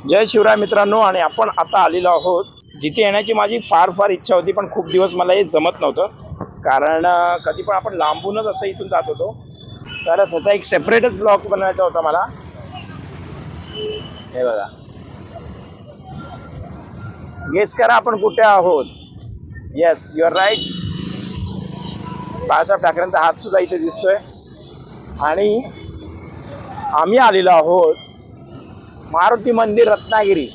जय शिवराय मित्रांनो. आणि आपण आता आलेलो आहोत जिथे येण्याची माझी फार इच्छा होती, पण खूप दिवस मला हे जमत नव्हतं. कारण कधी पण आपण लांबूनच असं इथून जात होतो, तर त्याचा एक सेपरेटच ब्लॉग बनवायचा होता मला. हे बघा, गेस करा आपण कुठे आहोत. Yes, you are right. Balasaheb ठाकरेंचा हात सुद्धा इथे दिसतोय. आणि आम्ही आलेलो आहोत मारुती मंदिर रत्नागिरी.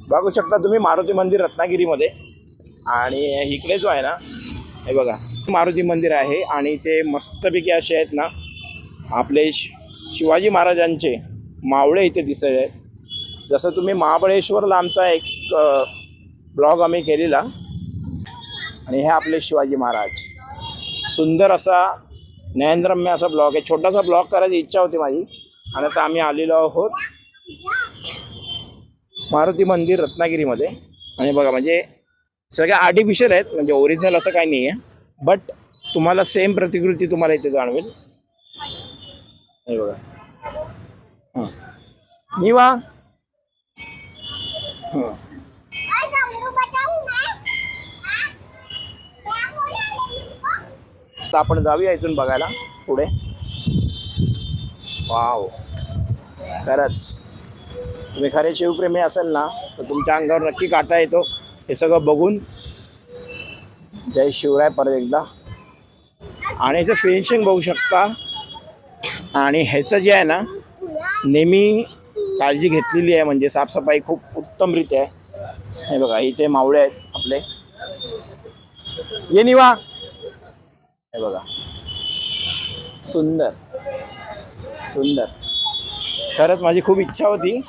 बघू शकता तुम्ही मारुती मंदिर रत्नागिरीमध्ये. आणि इकडे जो आहे ना, हे बघा मारुती मंदिर आहे. आणि ते मस्तपैकी असे आहेत ना, आपले शिवाजी महाराजांचे मावळे इथे दिसत आहेत. जसं तुम्ही महाबळेश्वरला आमचा एक ब्लॉग आम्ही केलेला. आणि हे आपले शिवाजी महाराज. सुंदर असा नयनरम्य असा ब्लॉग आहे. छोटासा ब्लॉग करायची इच्छा होती माझी. आणि आता आम्ही आलेलो आहोत मारुती मंदिर रत्नागिरीमध्ये. आणि बघा, म्हणजे सगळ्या आर्टिफिशियल आहेत, म्हणजे ओरिजिनल असं काही नाही आहे. बट तुम्हाला सेम प्रतिकृती तुम्हाला इथे जाणवेल. हे बघा, हां निवा. हां, तर आपण जाऊया इथून बघायला पुढे. वाव, खरंच तुम्ही खरे शिवप्रेमी असेल ना, तर तुमच्या अंगावर नक्की काटा येतो हे सगळं बघून. जय शिवराय परत एकदा. आणि ह्याचं फिनिशिंग बघू शकता. आणि ह्याचं जे आहे ना, नेहमी काळजी घेतलेली आहे, म्हणजे साफसफाई खूप उत्तमरित्या आहे. हे बघा, इथे मावळे आहेत आपले. ये निवा. हे बघा, सुंदर सुंदर. खरंच माझी खूप इच्छा होती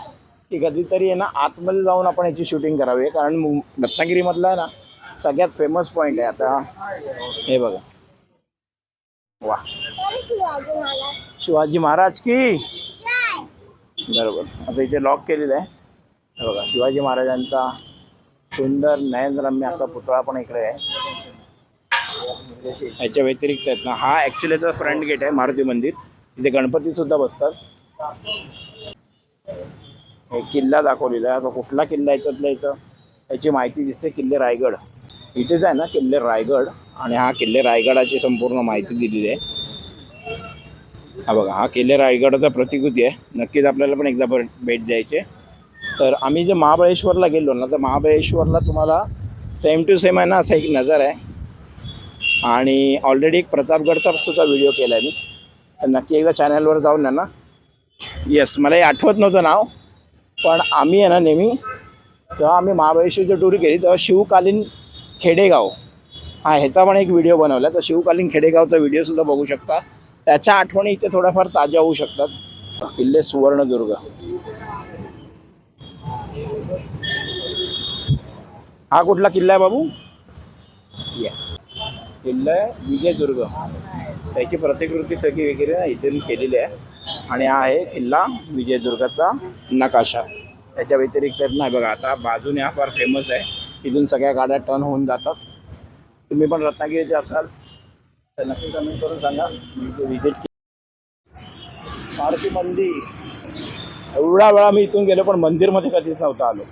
की कधीतरी आहे ना, आतमध्ये जाऊन आपण याची शूटिंग करावी. कारण रत्नागिरीमधला आहे ना सगळ्यात फेमस पॉईंट आहे. आता हे बघा, वा, शिवाजी महाराज की बरोबर. आता इथे लॉक केलेलं आहे. हे बघा, शिवाजी महाराजांचा सुंदर नयनरम्य असा पुतळा पण इकडे आहे. ह्याच्या व्यतिरिक्त आहेत ना, हा ॲक्च्युली त्याचा फ्रंट गेट आहे मारुती मंदिर. इथे गणपतीसुद्धा बसतात. एक किल्ला दाखवलेला आहे. आता कुठला किल्ला याच्यातला इथं याची माहिती दिसते. किल्ले रायगड इथेच आहे ना, किल्ले रायगड. आणि हा किल्ले रायगडाची संपूर्ण माहिती दिलेली आहे. हा बघा, हा किल्ले रायगडाचा प्रतिकृती आहे. नक्कीच आपल्याला पण एकदा भेट द्यायची. तर आम्ही जे महाबळेश्वरला गेलो ना, तर महाबळेश्वरला तुम्हाला सेम टू सेम आहे ना असा एक नजर आहे. आणि ऑलरेडी एक प्रतापगडचा सुद्धा व्हिडिओ केला आहे मी, तर नक्की एकदा चॅनलवर जाऊन ना. येस, मला हे आठवत नव्हतं नाव, पण आम्ही आहे ना नेहमी जेव्हा आम्ही महाबळेश्वरची टूर केली तेव्हा शिवकालीन खेडेगाव हा ह्याचा पण एक व्हिडिओ बनवला. तर शिवकालीन खेडेगावचा व्हिडिओसुद्धा बघू शकता. त्याच्या आठवणी इथे थोड्याफार ताज्या होऊ शकतात. किल्ले सुवर्णदुर्ग. हा कुठला किल्ला आहे बाबू? या किल्ला विजयदुर्ग. त्याची प्रतिकृती सगळी वगैरे इथून केलेली आहे. आणि हा आहे किल्ला विजयदुर्गाचा नकाशा. त्याच्या व्यतिरिक्त नाही बघा, आता बाजूने हा फार फेमस आहे. इथून सगळ्या गाड्या टर्न होऊन जातात. तुम्ही पण रत्नागिरीचे असाल तर नक्की कमेंट करून सांगा. विजिट मारुती मंदिर. एवढा वेळा मी इथून गेलो, पण मंदिरमध्ये कधीच नव्हता आलो.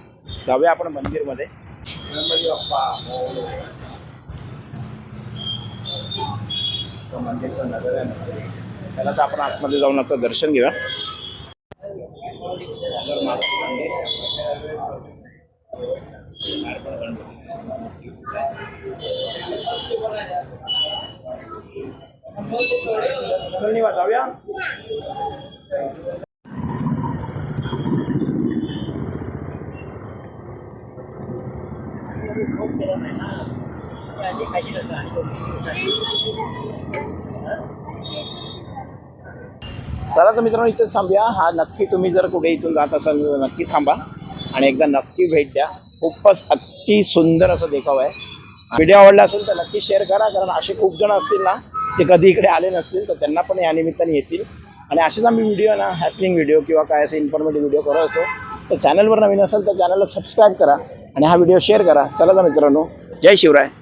जाऊया आपण मंदिरमध्ये. गणपती बाप्पा. मंदिरचं नजर आहे, त्याला तर आपण आतमध्ये जाऊन आता दर्शन घेऊया. जाऊया. चला तर मित्रांनो, इथेच थांबूया. हा नक्की तुम्ही जर कुठे इथून जात असाल तर नक्की थांबा आणि एकदा नक्की भेट द्या. खूपच अति सुंदर असं देखाव आहे. व्हिडिओ आवडला असेल तर नक्की शेअर करा. कारण असे खूप जण असतील ना, ते कधी इकडे आले नसतील, तर त्यांना पण या निमित्ताने येतील. आणि असेच आम्ही व्हिडिओ ना, हॅपनिंग व्हिडिओ किंवा काय असे इन्फॉर्मेटिव्ह व्हिडिओ करत असतो. तर चॅनलवर नवीन असेल तर चॅनलला सबस्क्राईब करा आणि हा व्हिडिओ शेअर करा. चला तर मित्रांनो, जय शिवराय.